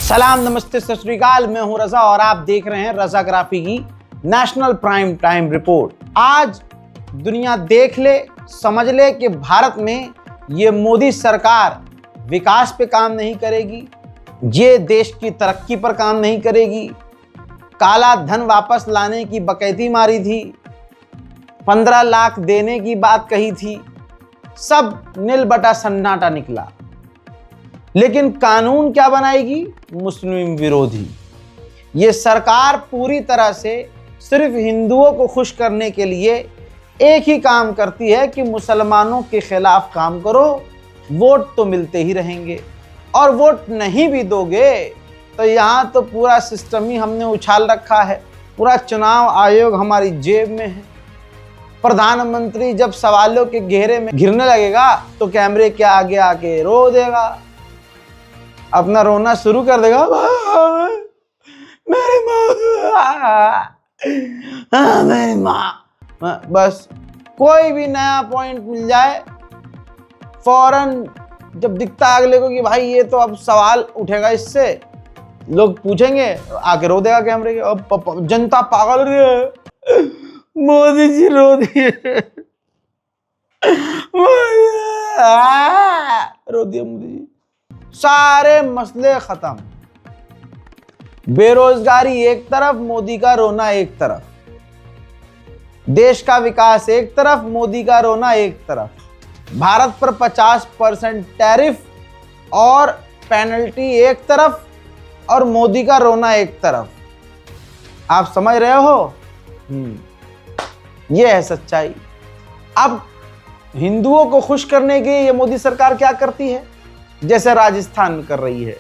सलाम, नमस्ते, सत श्री अकाल। मैं हूं रजा और आप देख रहे हैं रजाग्राफी की नेशनल प्राइम टाइम रिपोर्ट। आज दुनिया देख ले, समझ ले कि भारत में ये मोदी सरकार विकास पे काम नहीं करेगी, ये देश की तरक्की पर काम नहीं करेगी। काला धन वापस लाने की बकैती मारी थी, 15 लाख देने की बात कही थी, सब नील बटा सन्नाटा निकला। लेकिन कानून क्या बनाएगी? मुस्लिम विरोधी। ये सरकार पूरी तरह से सिर्फ हिंदुओं को खुश करने के लिए एक ही काम करती है कि मुसलमानों के खिलाफ काम करो, वोट तो मिलते ही रहेंगे। और वोट नहीं भी दोगे तो यहाँ तो पूरा सिस्टम ही हमने उछाल रखा है, पूरा चुनाव आयोग हमारी जेब में है। प्रधानमंत्री जब सवालों के घेरे में घिरने लगेगा तो कैमरे के आगे आके रो देगा, अपना रोना शुरू कर देगा, मेरी माँ, मेरी माँ। बस कोई भी नया पॉइंट मिल जाए, फौरन जब दिखता है अगले को कि भाई ये तो अब सवाल उठेगा इससे, लोग पूछेंगे, आके रो देगा कैमरे के। अब जनता पागल रही है, मोदी जी रो दिए, रो दिए मोदी जी। सारे मसले खत्म, बेरोजगारी एक तरफ, मोदी का रोना एक तरफ, देश का विकास एक तरफ, मोदी का रोना एक तरफ, भारत पर 50% टैरिफ और पेनल्टी एक तरफ और मोदी का रोना एक तरफ। आप समझ रहे हो? ये है सच्चाई। अब हिंदुओं को खुश करने के लिए ये मोदी सरकार क्या करती है? जैसे राजस्थान में कर रही है।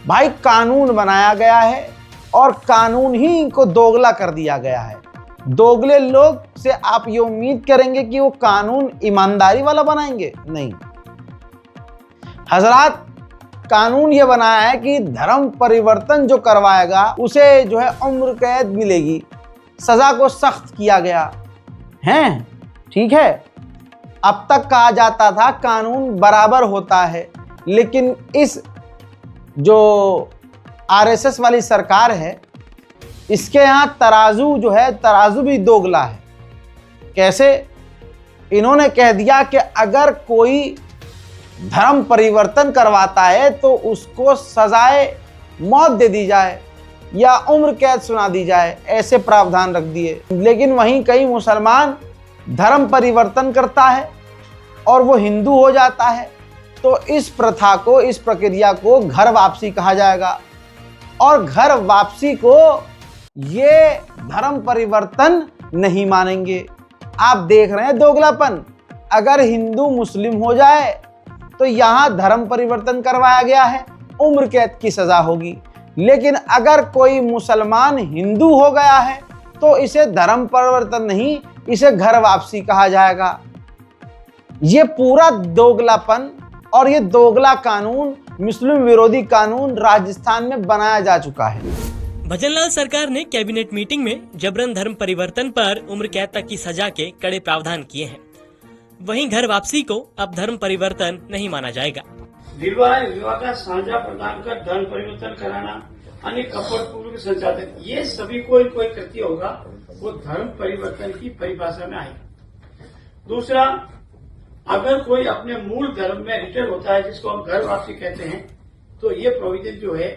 भाई कानून बनाया गया है और कानून ही को दोगला कर दिया गया है। दोगले लोग से आप ये उम्मीद करेंगे कि वो कानून ईमानदारी वाला बनाएंगे? नहीं हजरात, कानून ये बनाया है कि धर्म परिवर्तन जो करवाएगा उसे जो है उम्र कैद मिलेगी, सजा को सख्त किया गया है। ठीक है, अब तक कहा जाता था कानून बराबर होता है, लेकिन इस जो आरएसएस वाली सरकार है इसके यहाँ तराजू जो है, तराजू भी दोगला है। कैसे? इन्होंने कह दिया कि अगर कोई धर्म परिवर्तन करवाता है तो उसको सजाए मौत दे दी जाए या उम्र कैद सुना दी जाए, ऐसे प्रावधान रख दिए। लेकिन वहीं कई मुसलमान धर्म परिवर्तन करता है और वो हिंदू हो जाता है तो इस प्रथा को, इस प्रक्रिया को घर वापसी कहा जाएगा। और घर वापसी को ये धर्म परिवर्तन नहीं मानेंगे। आप देख रहे हैं दोगलापन। अगर हिंदू मुस्लिम हो जाए तो यहाँ धर्म परिवर्तन करवाया गया है, उम्र कैद की सजा होगी। लेकिन अगर कोई मुसलमान हिंदू हो गया है तो इसे धर्म परिवर्तन नहीं, इसे घर वापसी कहा जाएगा। ये पूरा दोगलापन और ये दोगला कानून, मुस्लिम विरोधी कानून राजस्थान में बनाया जा चुका है। भजनलाल सरकार ने कैबिनेट मीटिंग में जबरन धर्म परिवर्तन पर उम्र कैद तक की सजा के कड़े प्रावधान किए हैं। वहीं घर वापसी को अब धर्म परिवर्तन नहीं माना जाएगा। विवाह का साझा प्रदान कर धर्म परिवर्तन कराना, अन्य कपटपूर्वक संचालन, ये सभी कोई कृत्य होगा वो धर्म परिवर्तन की परिभाषा में आएगा। दूसरा, अगर कोई अपने मूल धर्म में रिटर्न होता है, जिसको हम घर वापसी कहते हैं, तो ये प्रोविजन जो है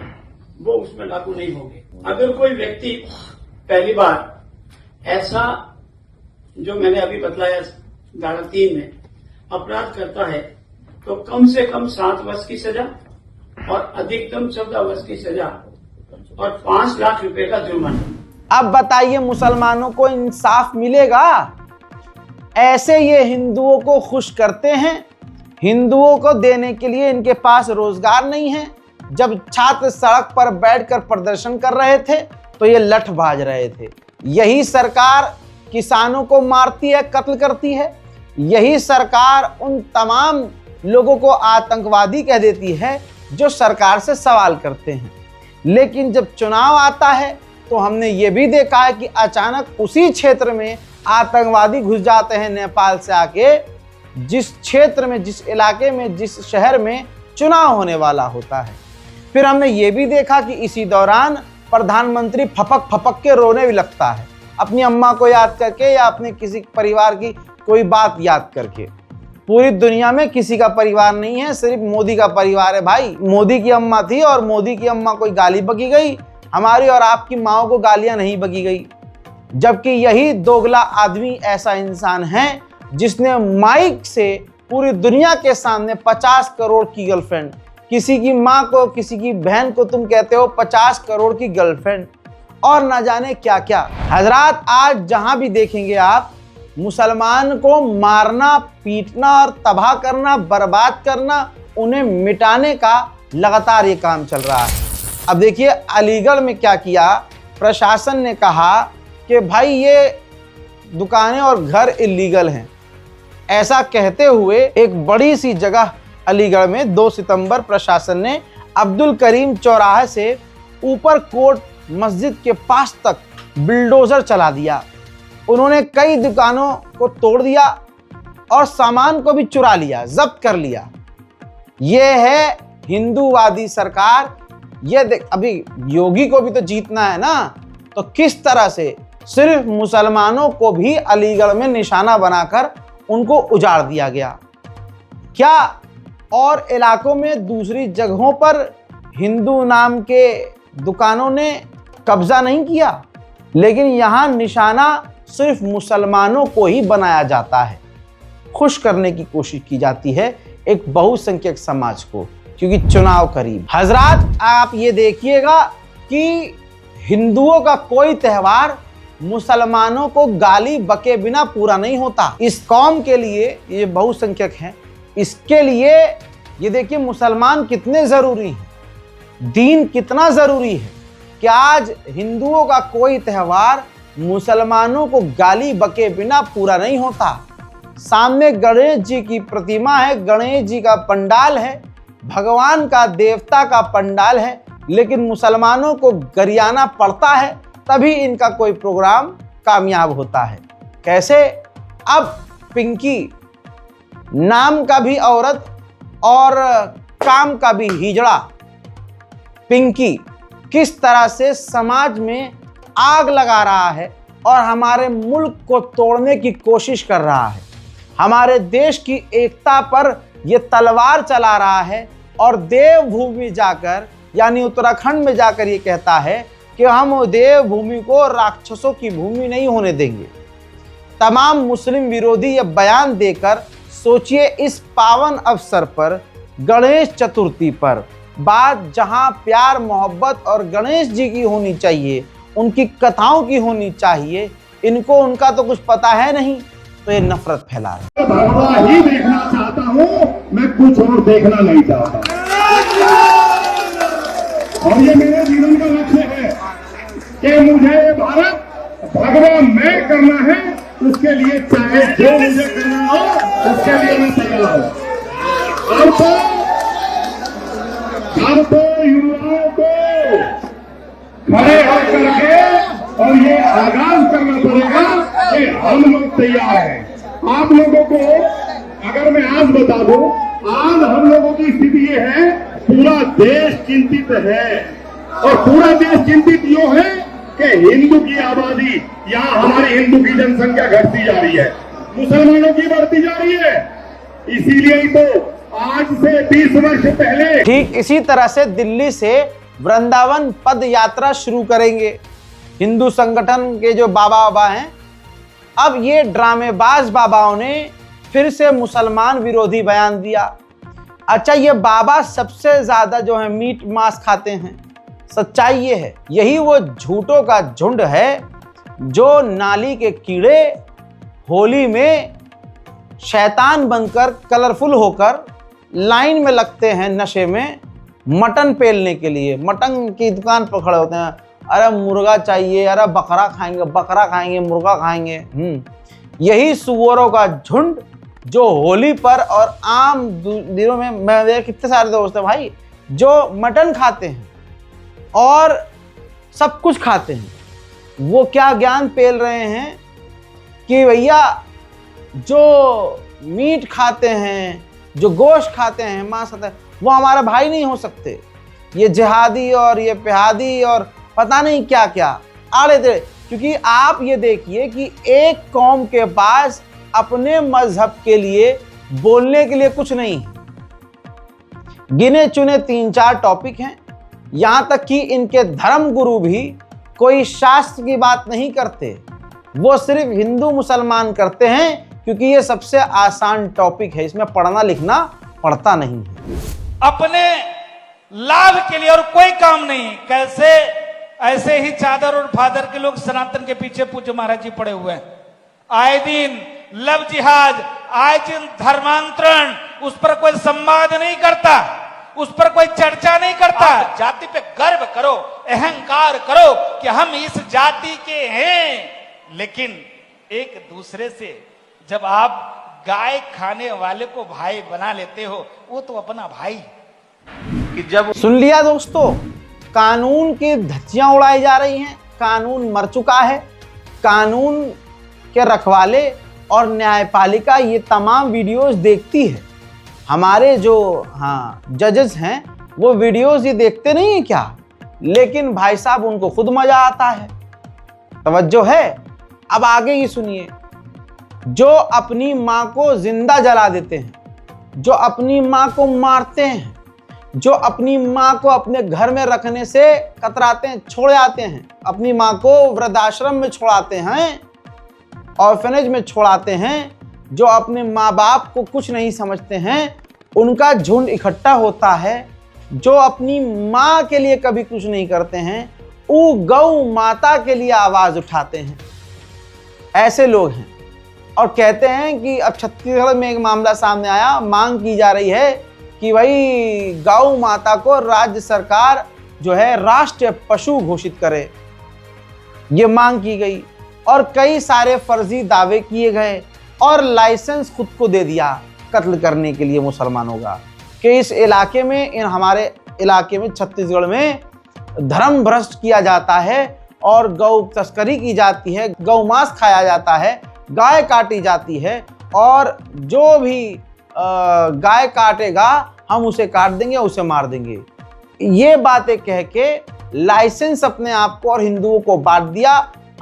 वो उसमें लागू नहीं होंगे। अगर कोई व्यक्ति पहली बार ऐसा जो मैंने अभी बतलाया धारा 3 में अपराध करता है तो कम से कम 7 वर्ष की सजा और अधिकतम 14 वर्ष की सजा और 5 लाख रुपए का जुर्माना। अब बताइए मुसलमानों को इंसाफ मिलेगा? ऐसे ये हिंदुओं को खुश करते हैं। हिंदुओं को देने के लिए इनके पास रोजगार नहीं है। जब छात्र सड़क पर बैठकर प्रदर्शन कर रहे थे तो ये लठ भाज रहे थे। यही सरकार किसानों को मारती है, कत्ल करती है। यही सरकार उन तमाम लोगों को आतंकवादी कह देती है जो सरकार से सवाल करते हैं। लेकिन जब चुनाव आता है तो हमने ये भी देखा है कि अचानक उसी क्षेत्र में आतंकवादी घुस जाते हैं नेपाल से आके, जिस क्षेत्र में, जिस इलाके में, जिस शहर में चुनाव होने वाला होता है। फिर हमने ये भी देखा कि इसी दौरान प्रधानमंत्री फपक फपक के रोने भी लगता है, अपनी अम्मा को याद करके या अपने किसी परिवार की कोई बात याद करके। पूरी दुनिया में किसी का परिवार नहीं है, सिर्फ मोदी का परिवार है भाई। मोदी की अम्मा थी और मोदी की अम्मा कोई गाली बकी गई, हमारी और आपकी माओ को गालियां नहीं बकी गई। जबकि यही दोगला आदमी ऐसा इंसान है जिसने माइक से पूरी दुनिया के सामने 50 करोड़ की गर्लफ्रेंड, किसी की माँ को, किसी की बहन को तुम कहते हो 50 करोड़ की गर्लफ्रेंड, और ना जाने क्या क्या। हजरात, आज जहां भी देखेंगे आप, मुसलमान को मारना, पीटना और तबाह करना, बर्बाद करना, उन्हें मिटाने का लगातार ये काम चल रहा है। अब देखिए अलीगढ़ में क्या किया, प्रशासन ने कहा कि भाई ये दुकानें और घर इलीगल हैं। ऐसा कहते हुए एक बड़ी सी जगह अलीगढ़ में 2 सितंबर प्रशासन ने अब्दुल करीम चौराहे से ऊपर कोट मस्जिद के पास तक बिल्डोजर चला दिया। उन्होंने कई दुकानों को तोड़ दिया और सामान को भी चुरा लिया, जब्त कर लिया। यह है हिंदूवादी सरकार। ये देख, अभी योगी को भी तो जीतना है ना, तो किस तरह से सिर्फ मुसलमानों को भी अलीगढ़ में निशाना बनाकर उनको उजाड़ दिया गया। क्या और इलाकों में दूसरी जगहों पर हिंदू नाम के दुकानों ने कब्जा नहीं किया? लेकिन यहाँ निशाना सिर्फ मुसलमानों को ही बनाया जाता है, खुश करने की कोशिश की जाती है एक बहुसंख्यक समाज को, क्योंकि चुनाव करीब। हजरात, आप ये देखिएगा कि हिंदुओं का कोई त्यौहार मुसलमानों को गाली बके बिना पूरा नहीं होता। इस कौम के लिए, ये बहुसंख्यक हैं, इसके लिए ये देखिए मुसलमान कितने जरूरी हैं, दीन कितना जरूरी है कि आज हिंदुओं का कोई त्यौहार मुसलमानों को गाली बके बिना पूरा नहीं होता। सामने गणेश जी की प्रतिमा है, गणेश जी का पंडाल है, भगवान का, देवता का पंडाल है, लेकिन मुसलमानों को गरियाना पड़ता है, तभी इनका कोई प्रोग्राम कामयाब होता है। कैसे? अब पिंकी नाम का भी औरत और काम का भी हिजड़ा, पिंकी किस तरह से समाज में आग लगा रहा है और हमारे मुल्क को तोड़ने की कोशिश कर रहा है। हमारे देश की एकता पर यह तलवार चला रहा है और देवभूमि जाकर, यानी उत्तराखंड में जाकर ये कहता है कि हम देवभूमि को राक्षसों की भूमि नहीं होने देंगे। तमाम मुस्लिम विरोधी ये बयान देकर, सोचिए इस पावन अवसर पर, गणेश चतुर्थी पर, बात जहां प्यार, मोहब्बत और गणेश जी की होनी चाहिए, उनकी कथाओं की होनी चाहिए, इनको उनका तो कुछ पता है नहीं, तो ये नफरत फैला है। भगवा ही देखना चाहता हूँ, मैं कुछ और देखना नहीं चाहता। और ये मेरे जीवन का लक्ष्य है कि मुझे भारत भगवा मैं करना है, उसके लिए चाहे जो मुझे करना हो उसके लिए मैं तैयार हूं। अब तो युवाओं को खड़े होकर के और ये आगाज करना पड़ेगा कि हम लोग तैयार हैं। आप लोगों को अगर मैं आज बता दूं, आज हम लोगों की स्थिति ये है, पूरा देश चिंतित है। और पूरा देश चिंतित यूं है कि हिंदू की आबादी, यहाँ हमारी हिंदू की जनसंख्या घटती जा रही है, मुसलमानों की बढ़ती जा रही है। इसीलिए ही तो आज से 20 वर्ष पहले ठीक इसी तरह से दिल्ली से वृंदावन पद यात्रा शुरू करेंगे हिंदू संगठन के जो बाबा हैं। अब ये ड्रामेबाज बाबाओं ने फिर से मुसलमान विरोधी बयान दिया। अच्छा, ये बाबा सबसे ज्यादा जो है मीट मांस खाते हैं। सच्चाई ये है, यही वो झूठों का झुंड है जो नाली के कीड़े होली में शैतान बनकर, कलरफुल होकर लाइन में लगते हैं नशे में मटन पेलने के लिए। मटन की दुकान पर खड़े होते हैं, अरे मुर्गा चाहिए, अरे बकरा खाएंगे, मुर्गा खाएंगे। यही सुअरों का झुंड जो होली पर और आम दिनों में, मेरे कितने सारे दोस्त हैं भाई जो मटन खाते हैं और सब कुछ खाते हैं। वो क्या ज्ञान पेल रहे हैं कि भैया जो मीट खाते हैं, जो गोश्त खाते हैं, मांस खाते हैं, वो हमारे भाई नहीं हो सकते। ये जिहादी और ये पेहादी और पता नहीं क्या क्या आड़े थे। क्योंकि आप ये देखिए कि एक कौम के पास अपने मजहब के लिए बोलने के लिए कुछ नहीं है। गिने चुने 3-4 टॉपिक हैं। यहां तक कि इनके धर्म गुरु भी कोई शास्त्र की बात नहीं करते, वो सिर्फ हिंदू मुसलमान करते हैं, क्योंकि ये सबसे आसान टॉपिक है, इसमें पढ़ना लिखना पड़ता नहीं है। अपने लाभ के लिए और कोई काम नहीं। कैसे ऐसे ही चादर और फादर के लोग सनातन के पीछे पूज्य महाराज जी पड़े हुए हैं। आए दिन लव जिहाद, आए दिन धर्मांतरण, उस पर कोई संवाद नहीं करता, उस पर कोई चर्चा नहीं करता। जाति पे गर्व करो, अहंकार करो कि हम इस जाति के हैं, लेकिन एक दूसरे से जब आप गाय खाने वाले को भाई बना लेते हो, वो तो अपना भाई कि जब सुन लिया दोस्तों, कानून की धज्जियां उड़ाई जा रही हैं। कानून मर चुका है। कानून के रखवाले और न्यायपालिका ये तमाम वीडियोस देखती है। हमारे जो जजेस हैं वो वीडियोस ये देखते नहीं है क्या? लेकिन भाई साहब उनको खुद मजा आता है। तवज्जो है? अब आगे ये सुनिए। जो अपनी माँ को जिंदा जला देते हैं, जो अपनी माँ को मारते हैं, जो अपनी माँ को अपने घर में रखने से कतराते हैं, छोड़ जाते हैं, अपनी माँ को वृद्धाश्रम में छोड़ाते हैं, ऑर्फनेज में छोड़ाते हैं, जो अपने माँ बाप को कुछ नहीं समझते हैं, उनका झुंड इकट्ठा होता है। जो अपनी माँ के लिए कभी कुछ नहीं करते हैं, वो गौ माता के लिए आवाज उठाते हैं। ऐसे लोग हैं और कहते हैं कि अब छत्तीसगढ़ में एक मामला सामने आया, मांग की जा रही है कि भाई गौ माता को राज्य सरकार जो है राष्ट्रीय पशु घोषित करे। ये मांग की गई और कई सारे फर्जी दावे किए गए और लाइसेंस खुद को दे दिया कत्ल करने के लिए मुसलमानों का, कि इस इलाके में, हमारे इलाके में, छत्तीसगढ़ में धर्म भ्रष्ट किया जाता है और गौ तस्करी की जाती है, गौ मांस खाया जाता है, गाय काटी जाती है, और जो भी गाय काटेगा हम उसे काट देंगे, उसे मार देंगे। ये बातें कह के लाइसेंस अपने आप को और हिंदुओं को बांट दिया।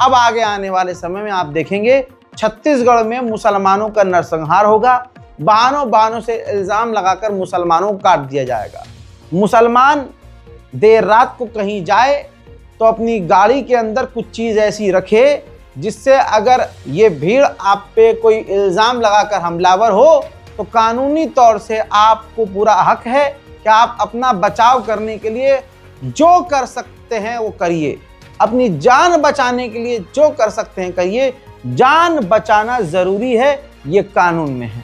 अब आगे आने वाले समय में आप देखेंगे छत्तीसगढ़ में मुसलमानों का नरसंहार होगा। बहानों से इल्जाम लगाकर मुसलमानों को काट दिया जाएगा। मुसलमान देर रात को कहीं जाए तो अपनी गाड़ी के अंदर कुछ चीज़ ऐसी रखे जिससे अगर ये भीड़ आप पे कोई इल्ज़ाम लगाकर हमलावर हो तो कानूनी तौर से आपको पूरा हक है कि आप अपना बचाव करने के लिए जो कर सकते हैं वो करिए। अपनी जान बचाने के लिए जो कर सकते हैं करिए। जान बचाना ज़रूरी है, ये कानून में है।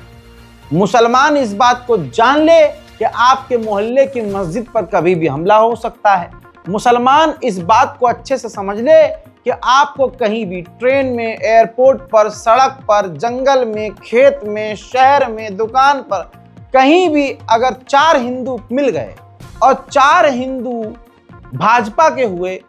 मुसलमान इस बात को जान ले कि आपके मोहल्ले की मस्जिद पर कभी भी हमला हो सकता है। मुसलमान इस बात को अच्छे से समझ ले कि आपको कहीं भी ट्रेन में, एयरपोर्ट पर, सड़क पर, जंगल में, खेत में, शहर में, दुकान पर, कहीं भी अगर 4 हिंदू मिल गए और 4 हिंदू भाजपा के हुए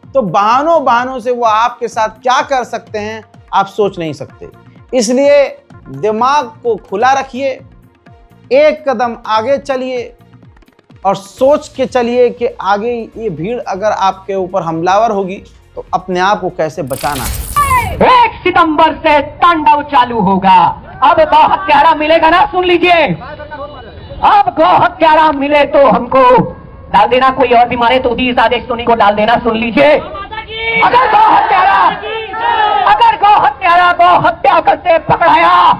तो बहानों से वो आपके साथ क्या कर सकते हैं आप सोच नहीं सकते। इसलिए दिमाग को खुला रखिए, एक कदम आगे चलिए और सोच के चलिए कि आगे ये भीड़ अगर आपके ऊपर हमलावर होगी तो अपने आप को कैसे बचाना है। 1 सितंबर से तांडव चालू होगा। अब गौ हत्यारा मिलेगा ना, सुन लीजिए। अब गौ हत्यारा मिले तो हमको डाल देना, कोई और भी मारे तो भी इस आदेश सोनी को डाल देना, सुन लीजिए। अगर गौ गौ हत्या करते पकड़ाया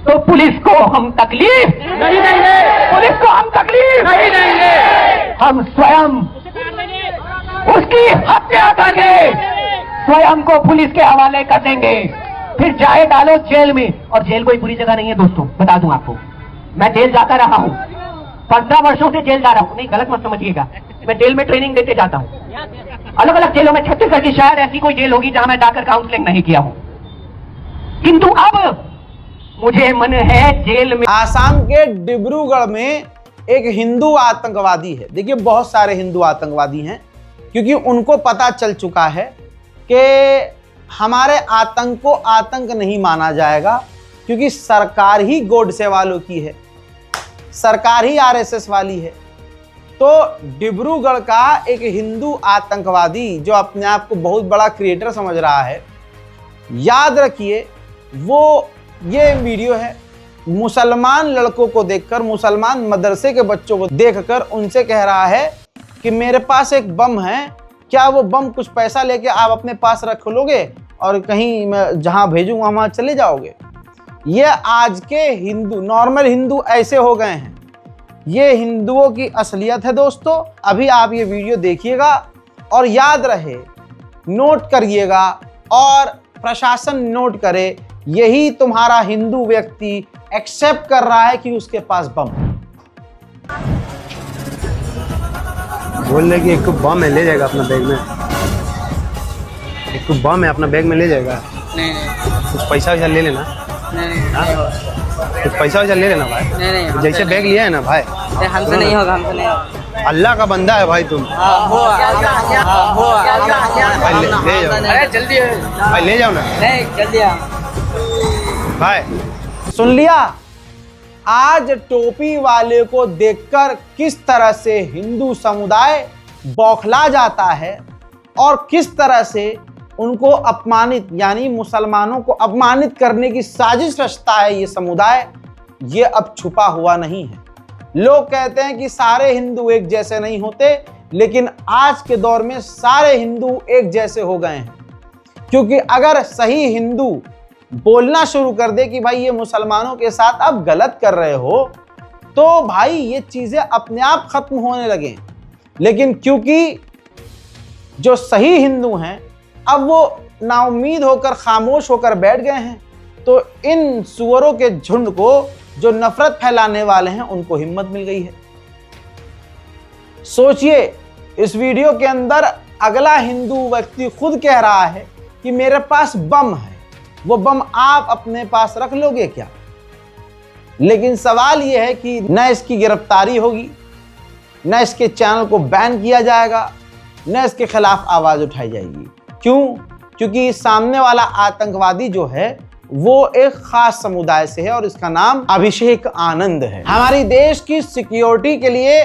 तो पुलिस को हम तकलीफ नहीं देंगे, पुलिस को हम तकलीफ नहीं देंगे। हम स्वयं उसकी हत्या करके स्वयं को पुलिस के हवाले कर देंगे, फिर जाए डालो जेल में। और जेल कोई बुरी जगह नहीं है दोस्तों, बता दूं आपको। मैं जेल जाता रहा हूं, 15 वर्षों से जेल जा रहा हूं। नहीं, गलत मत समझिएगा, मैं जेल में ट्रेनिंग देते जाता हूं। अलग अलग जेलों में, छत्तीसगढ़ की शायद ऐसी कोई जेल होगी जहां मैं जाकर काउंसलिंग नहीं किया हूं। किंतु अब मुझे मन है जेल में। आसाम के डिब्रूगढ़ में एक हिंदू आतंकवादी है। देखिए बहुत सारे हिंदू आतंकवादी हैं, क्योंकि उनको पता चल चुका है कि हमारे आतंक को आतंक नहीं माना जाएगा, क्योंकि सरकार ही गोडसे वालों की है, सरकार ही आरएसएस वाली है। तो डिब्रूगढ़ का एक हिंदू आतंकवादी जो अपने आप को बहुत बड़ा क्रिएटर समझ रहा है, याद रखिए वो ये वीडियो है, मुसलमान लड़कों को देखकर, मुसलमान मदरसे के बच्चों को देखकर उनसे कह रहा है कि मेरे पास एक बम है, क्या वो बम कुछ पैसा लेके आप अपने पास रख लोगे और कहीं मैं जहां भेजूंगा वहां चले जाओगे। ये आज के हिंदू, नॉर्मल हिंदू ऐसे हो गए हैं। ये हिंदुओं की असलियत है दोस्तों। अभी आप ये वीडियो देखिएगा और याद रहे, नोट करिएगा और प्रशासन नोट करे, यही तुम्हारा हिंदू व्यक्ति एक्सेप्ट कर रहा है कि उसके पास बम है। बोल रहे कि एक बम है, ले जाएगा अपना बैग में, एक बम है अपना बैग में ले जाएगा। नहीं कुछ पैसा वैसा ले लेना, कुछ पैसा वैसा ले लेना भाई। नहीं जैसे बैग लिया है ना भाई, हमसे नहीं होगा, हमसे नहीं होगा। अल्लाह का बंदा है भाई तुम। भाई ले जाओ, जल्दी भाई ले जाओ ना जल्दी भाई। सुन लिया, आज टोपी वाले को देखकर किस तरह से हिंदू समुदाय बौखला जाता है और किस तरह से उनको अपमानित, यानी मुसलमानों को अपमानित करने की साजिश रचता है ये समुदाय। ये अब छुपा हुआ नहीं है। लोग कहते हैं कि सारे हिंदू एक जैसे नहीं होते, लेकिन आज के दौर में सारे हिंदू एक जैसे हो गए हैं। क्योंकि अगर सही हिंदू बोलना शुरू कर दे कि भाई ये मुसलमानों के साथ आप गलत कर रहे हो, तो भाई ये चीजें अपने आप खत्म होने लगे। लेकिन क्योंकि जो सही हिंदू हैं अब वो नाउम्मीद होकर, खामोश होकर बैठ गए हैं, तो इन सुअरों के झुंड को, जो नफरत फैलाने वाले हैं, उनको हिम्मत मिल गई है। सोचिए, इस वीडियो के अंदर अगला हिंदू व्यक्ति खुद कह रहा है कि मेरे पास बम है, वो बम आप अपने पास रख लोगे क्या? लेकिन सवाल यह है कि न इसकी गिरफ्तारी होगी, न इसके चैनल को बैन किया जाएगा, न इसके खिलाफ आवाज उठाई जाएगी। क्यों? क्योंकि सामने वाला आतंकवादी जो है वो एक खास समुदाय से है और इसका नाम अभिषेक आनंद है। हमारी देश की सिक्योरिटी के लिए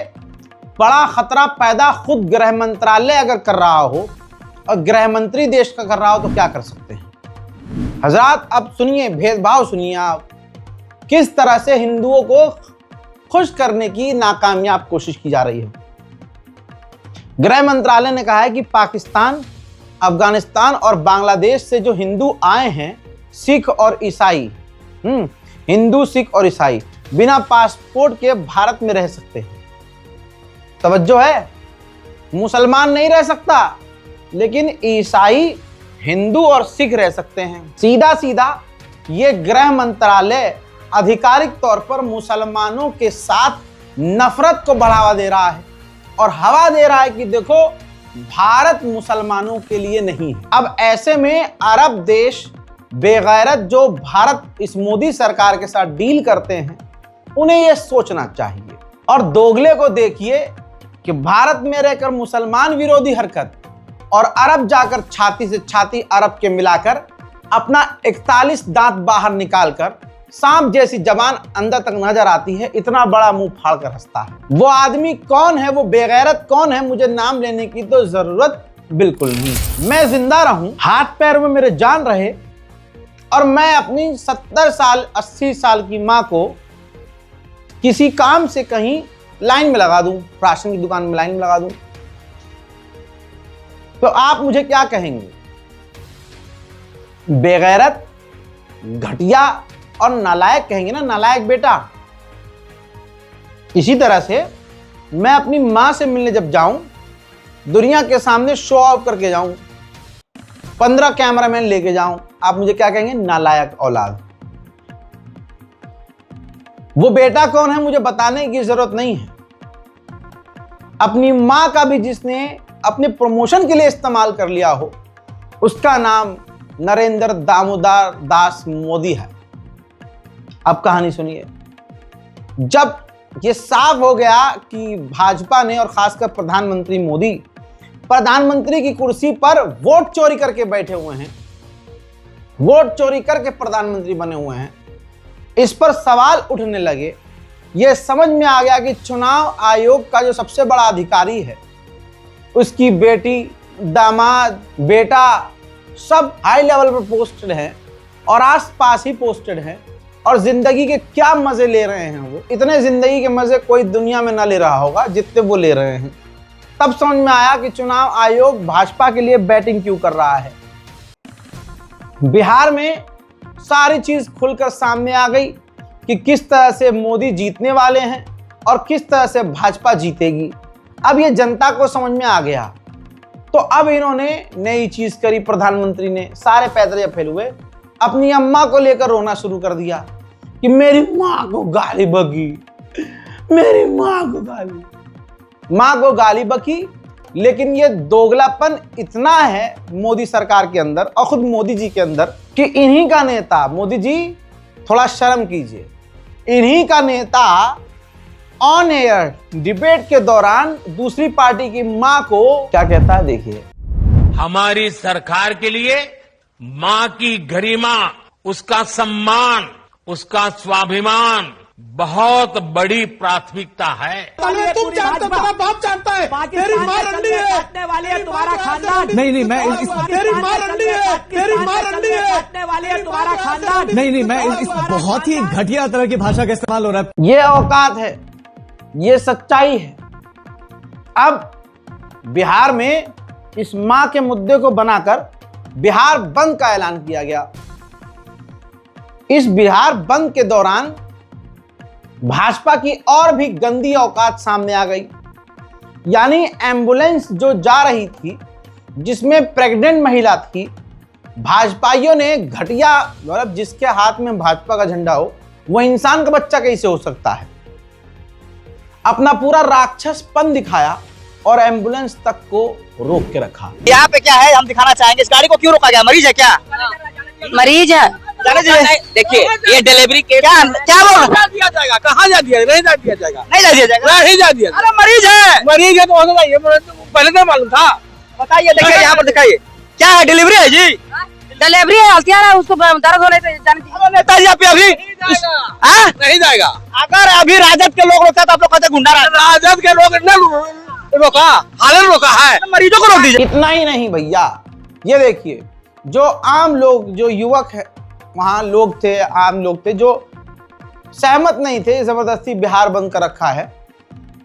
बड़ा खतरा पैदा खुद गृह मंत्रालय अगर कर रहा हो और गृह मंत्री देश का कर रहा हो, तो क्या कर सकते हैं? हजरात, अब सुनिए, भेदभाव सुनिए आप, किस तरह से हिंदुओं को खुश करने की नाकामयाब कोशिश की जा रही है। गृह मंत्रालय ने कहा है कि पाकिस्तान, अफगानिस्तान और बांग्लादेश से जो हिंदू आए हैं, सिख और ईसाई, हिंदू, सिख और ईसाई बिना पासपोर्ट के भारत में रह सकते हैं। तवज्जो है, मुसलमान नहीं रह सकता, लेकिन ईसाई, हिंदू और सिख रह सकते हैं। सीधा सीधा ये गृह मंत्रालय आधिकारिक तौर पर मुसलमानों के साथ नफरत को बढ़ावा दे रहा है और हवा दे रहा है कि देखो, भारत मुसलमानों के लिए नहीं है। अब ऐसे में अरब देश बेगैरत जो भारत, इस मोदी सरकार के साथ डील करते हैं, उन्हें यह सोचना चाहिए। और दोगले को देखिए कि भारत में रहकर मुसलमान विरोधी हरकत और अरब जाकर छाती से छाती अरब के मिलाकर अपना 41 दांत बाहर निकालकर सांप जैसी जबान अंदर तक नजर आती है, इतना बड़ा मुंह फाड़ कर हंसता है। वो आदमी कौन है, वो बेगैरत कौन है, मुझे नाम लेने की तो जरूरत बिल्कुल नहीं। मैं जिंदा रहूं, हाथ पैर में मेरे जान रहे और मैं अपनी 70 साल 80 साल की माँ को किसी काम से कहीं लाइन में लगा दूं, राशन की दुकान में लाइन में लगा दूं, तो आप मुझे क्या कहेंगे? बेगैरत, घटिया और नालायक कहेंगे ना, नालायक बेटा। इसी तरह से मैं अपनी मां से मिलने जब जाऊं, दुनिया के सामने शो ऑफ करके जाऊं, 15 कैमरामैन लेके जाऊं, आप मुझे क्या कहेंगे? नालायक औलाद। वो बेटा कौन है मुझे बताने की जरूरत नहीं है। अपनी मां का भी जिसने अपने प्रमोशन के लिए इस्तेमाल कर लिया हो, उसका नाम नरेंद्र दामोदर दास मोदी है। अब कहानी सुनिए। जब ये साफ हो गया कि भाजपा ने और खासकर प्रधानमंत्री मोदी प्रधानमंत्री की कुर्सी पर वोट चोरी करके बैठे हुए हैं, वोट चोरी करके प्रधानमंत्री बने हुए हैं, इस पर सवाल उठने लगे ये समझ में आ गया कि चुनाव आयोग का जो सबसे बड़ा अधिकारी है, उसकी बेटी, दामाद, बेटा सब हाई लेवल पर पोस्टेड हैं और आसपास ही पोस्टेड हैं, और जिंदगी के क्या मजे ले रहे हैं वो। इतने जिंदगी के मजे कोई दुनिया में ना ले रहा होगा जितने वो ले रहे हैं। तब समझ में आया कि चुनाव आयोग भाजपा के लिए बैटिंग क्यों कर रहा है। बिहार में सारी चीज खुलकर सामने आ गई कि किस तरह से मोदी जीतने वाले हैं और किस तरह से भाजपा जीतेगी। अब ये जनता को समझ में आ गया, तो अब इन्होंने नई चीज करी। प्रधानमंत्री ने सारे पैदल फैल हुए, अपनी अम्मा को लेकर रोना शुरू कर दिया कि मेरी माँ को गाली बकी, मेरी माँ को गाली बकी। लेकिन ये दोगलापन इतना है मोदी सरकार के अंदर और खुद मोदी जी के अंदर कि इन्हीं का नेता, मोदी जी थोड़ा शर्म कीजिए, इन्हीं का नेता ऑन एयर डिबेट के दौरान दूसरी पार्टी की मां को क्या कहता है, देखिए। हमारी सरकार के लिए मां की गरिमा, उसका सम्मान, उसका स्वाभिमान बहुत बड़ी प्राथमिकता है। तुम जानते हो, तुम्हारा बाप जानता है, तेरी मां रंडी है, वाले तुम्हारा खानदान नहीं मैं तेरी मां रंडी है, तेरी मां रंडी है, वाले तुम्हारा खानदान नहीं मैं इस बहुत ही घटिया तरह की भाषा का इस्तेमाल हो रहा है। ये औकात है, ये सच्चाई है। अब बिहार में इस मां के मुद्दे को बनाकर बिहार बंद का ऐलान किया गया। इस बिहार बंद के दौरान भाजपा की और भी गंदी औकात सामने आ गई। यानी एम्बुलेंस जो जा रही थी जिसमें प्रेग्नेंट महिला थी, भाजपाइयों ने घटिया, मतलब जिसके हाथ में भाजपा का झंडा हो वो इंसान का बच्चा कैसे हो सकता है, अपना पूरा राक्षसपन दिखाया और एम्बुलेंस तक को रोक के रखा। यहाँ पे क्या है हम दिखाना चाहेंगे, इस गाड़ी को क्यों रोका गया? मरीज है क्या? मरीज है। देखिए ये डिलीवरी के क्या बोल दिया जाएगा, कहाँ जा दिया, नहीं जा दिया जाएगा, नहीं जा दिया जाएगा, नहीं जा दिया। अरे मरीज है तो होना चाहिए, पहले तो मालूम था। बताइए, देखिए यहाँ पर दिखाइए, क्या है? डिलीवरी है जी, डिलीवरी है, हल्तियार है, उसको दर्द हो रहे थे। नेताजी आप अभी नहीं जाएगा। अगर अभी राजद के लोग रोकते तो आप लोग कहते गुंडा, राजद के लोग रोका, हाल रोका है, मरीजों को रोक दीजिए। इतना ही नहीं भैया, ये देखिए जो आम लोग, जो युवक है वहां लोग थे, आम लोग थे जो सहमत नहीं थे, जबरदस्ती बिहार बंद कर रखा है,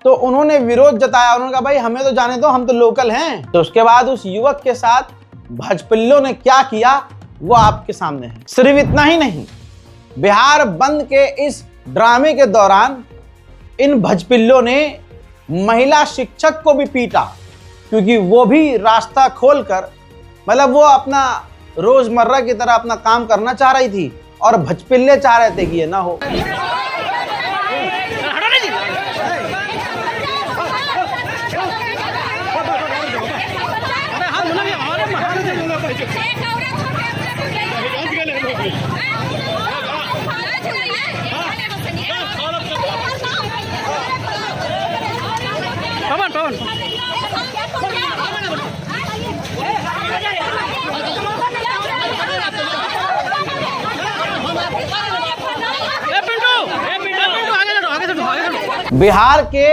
तो उन्होंने विरोध जताया। उन्होंने कहा भाई हमें तो जाने दो, हम तो लोकल हैं। तो उसके बाद उस युवक के साथ भाजपल्लों ने क्या किया वो आपके सामने है। सिर्फ इतना ही नहीं, बिहार बंद के इस ड्रामे के दौरान इन भजपिल्लों ने महिला शिक्षक को भी पीटा, क्योंकि वो भी रास्ता खोलकर, मतलब वो अपना रोजमर्रा की तरह अपना काम करना चाह रही थी और भजपिल्ले चाह रहे थे कि ये ना हो। बिहार के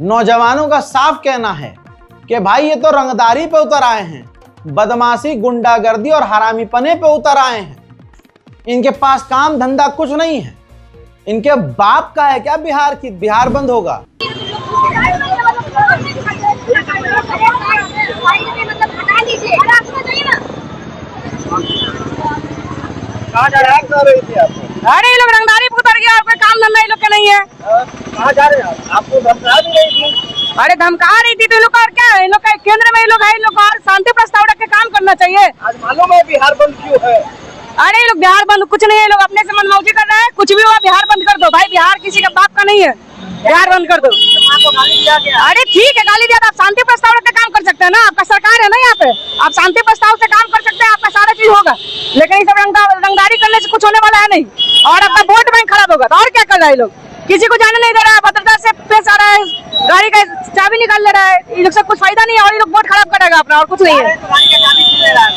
नौजवानों का साफ कहना है कि भाई ये तो रंगदारी पे उतर आए हैं, बदमाशी, गुंडागर्दी और हरामीपने पे उतर आए हैं। इनके पास काम धंधा कुछ नहीं है। इनके बाप का है क्या बिहार बंद होगा? अरे ये लोग रंगदारी पे उतर गया और कोई काम धंधा लोग का नहीं है। कहाँ जा रहे हैं? आपको धमका भी नहीं थी? अरे धमका रही थी, तो लोग और क्या है, इन लोग का केंद्र में ये लोग है, इन लोग और शांति प्रस्ताव रख के काम करना चाहिए। आज मालूम है बिहार बंद क्यों है? अरे ये लोग बिहार बंद कुछ नहीं है, लोग अपने से मनमौजी कर रहे हैं, कुछ भी हुआ बिहार बंद कर दो। भाई बिहार किसी का बाप का नहीं है, बिहार बंद कर दो। अरे ठीक है, गाली दिया तो आप शांति प्रस्ताव रख के काम कर सकते हैं ना, आपका सरकार है ना यहाँ पे, आप शांति प्रस्ताव से काम कर सकते हैं, आपका सारा चीज होगा। लेकिन ये सब रंगदारी करने से कुछ होने वाला है नहीं, और आपका वोट बैंक खराब होगा। तो और क्या कर रहा है लोग, किसी को जाने नहीं दे रहा है, भद्रता से पेश आ रहा है, गाड़ी का चाबी निकाल ले रहा है, इन लोग से कुछ फायदा नहीं है और ये लोग वोट खराब करेगा अपना, और कुछ नहीं है।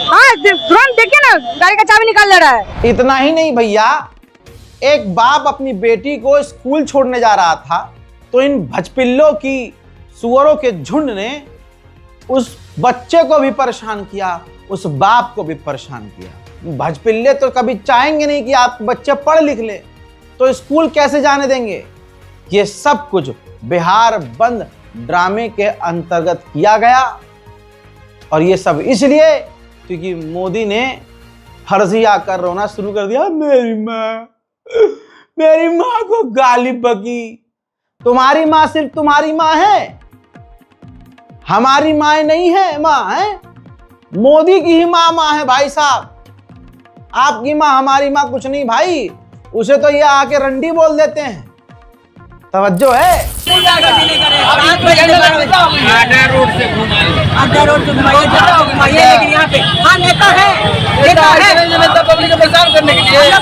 हाँ तुरंत देखिए ना, गाड़ी का चाबी निकाल ले रहा है। इतना ही नहीं भैया, एक बाप अपनी बेटी को स्कूल छोड़ने जा रहा था तो इन भजपिल्लों की सुअरों के झुंड ने उस बच्चे को भी परेशान किया, उस बाप को भी परेशान किया। भजपिल्ले तो कभी चाहेंगे नहीं कि आप बच्चे पढ़ लिख ले, तो स्कूल कैसे जाने देंगे। ये सब कुछ बिहार बंद ड्रामे के अंतर्गत किया गया और ये सब इसलिए क्योंकि मोदी ने फर्जिया कर रोना शुरू कर दिया। मेरी माँ को गाली बकी। तुम्हारी माँ सिर्फ तुम्हारी माँ है, हमारी माँ नहीं है। माँ है मोदी की ही माँ है भाई साहब। आपकी माँ हमारी माँ कुछ नहीं भाई, उसे तो ये आके रंडी बोल देते हैं। तवज्जो है।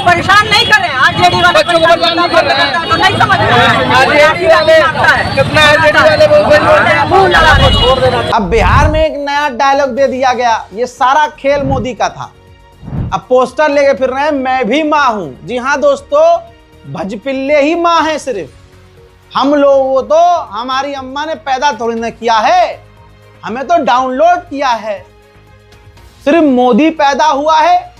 परेशान नहीं करें। अब बिहार में एक नया डायलॉग दे दिया गया। ये सारा खेल मोदी का था। अब पोस्टर लेके फिर रहे हैं मैं भी माँ हूं। जी हाँ दोस्तों, भजपिल्ले ही माँ है सिर्फ। हम लोगों तो हमारी अम्मा ने पैदा थोड़ी ना किया है, हमें तो डाउनलोड किया है। सिर्फ मोदी पैदा हुआ है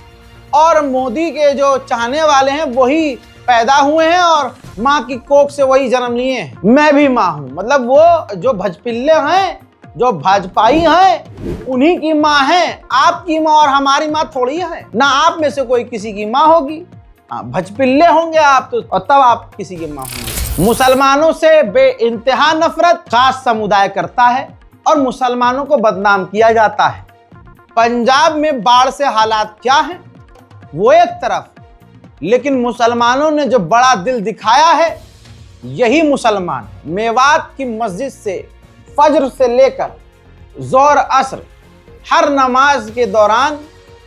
और मोदी के जो चाहने वाले हैं वही पैदा हुए हैं और माँ की कोख से वही जन्म लिए हैं। मैं भी माँ हूं, मतलब वो जो भजपिल्ले हैं, जो भाजपाई हैं, उन्हीं की माँ है। आपकी माँ और हमारी माँ थोड़ी है ना। आप में से कोई किसी की माँ होगी। हाँ, भजपिल्ले होंगे आप तो, और तब आप किसी की माँ होंगे। मुसलमानों से बेइंतहा नफरत खास समुदाय करता है और मुसलमानों को बदनाम किया जाता है। पंजाब में बाढ़ से हालात क्या हैं वो एक तरफ, लेकिन मुसलमानों ने जो बड़ा दिल दिखाया है, यही मुसलमान मेवात की मस्जिद से फज्र से लेकर जोर असर हर नमाज के दौरान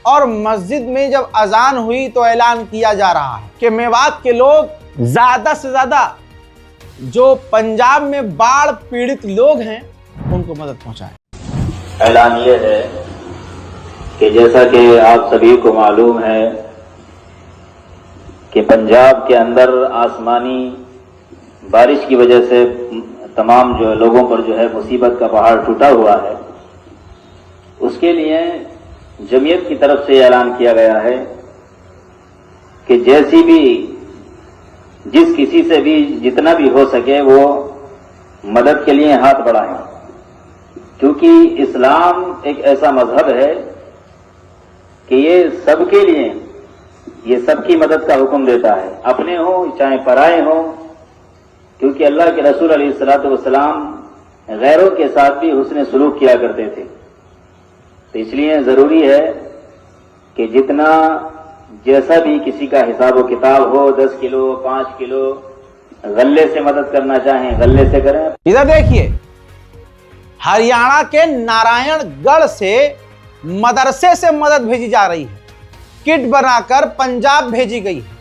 और मस्जिद में जब अजान हुई तो ऐलान किया जा रहा है कि मेवात के लोग ज्यादा से ज्यादा जो पंजाब में बाढ़ पीड़ित लोग हैं उनको मदद पहुंचाए। ऐलान ये है कि जैसा कि आप सभी को मालूम है कि पंजाब के अंदर आसमानी बारिश की वजह से तमाम जो लोगों पर जो है मुसीबत का पहाड़ टूटा हुआ है, उसके लिए जमीयत की तरफ से ऐलान किया गया है कि जैसी भी जिस किसी से भी जितना भी हो सके वो मदद के लिए हाथ बढ़ाएं, क्योंकि इस्लाम एक ऐसा मजहब है कि ये सबके लिए, ये सबकी मदद का हुक्म देता है, अपने हो चाहे पराए हो, क्योंकि अल्लाह के रसूल अलैहिस्सलातु वस्सलाम गैरों के साथ भी हुस्न सलूक किया करते थे। तो इसलिए जरूरी है कि जितना जैसा भी किसी का हिसाब व किताब हो, 10 किलो 5 किलो गल्ले से मदद करना चाहें गल्ले से करें। इधर देखिए, हरियाणा के नारायणगढ़ से मदरसे से मदद भेजी जा रही है, किट बनाकर पंजाब भेजी गई है।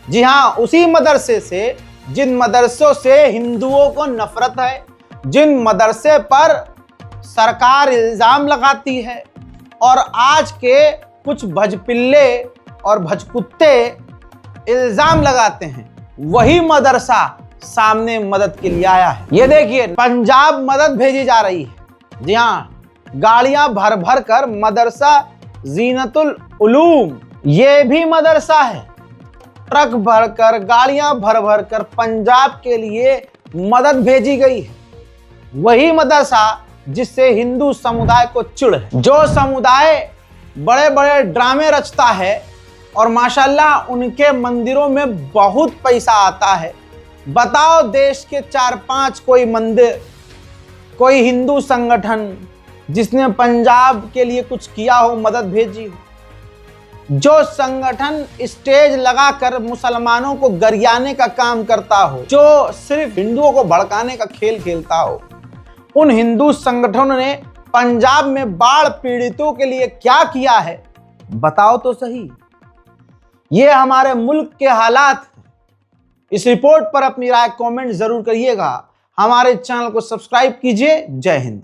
जी हाँ, उसी मदरसे से जिन मदरसों से हिंदुओं को नफरत है, जिन मदरसे पर सरकार इल्जाम लगाती है और आज के कुछ भजपिल्ले और भजकुत्ते इल्जाम लगाते हैं, वही मदरसा सामने मदद के लिए आया है। ये देखिए, पंजाब मदद भेजी जा रही है। जी हाँ, गाड़ियां भर भर कर मदरसा जीनतुल उलूम, ये भी मदरसा है, ट्रक भरकर गाड़ियां भर भर कर पंजाब के लिए मदद भेजी गई है। वही मदरसा जिससे हिंदू समुदाय को चिढ़ है, जो समुदाय बड़े बड़े ड्रामे रचता है और माशाल्लाह उनके मंदिरों में बहुत पैसा आता है। बताओ, देश के 4-5 कोई मंदिर, कोई हिंदू संगठन जिसने पंजाब के लिए कुछ किया हो, मदद भेजी हो। जो संगठन स्टेज लगाकर मुसलमानों को गरियाने का काम करता हो, जो सिर्फ हिंदुओं को भड़काने का खेल खेलता हो, उन हिंदू संगठनों ने पंजाब में बाढ़ पीड़ितों के लिए क्या किया है, बताओ तो सही। ये हमारे मुल्क के हालात। इस रिपोर्ट पर अपनी राय कमेंट जरूर करिएगा। हमारे चैनल को सब्सक्राइब कीजिए। जय हिंद।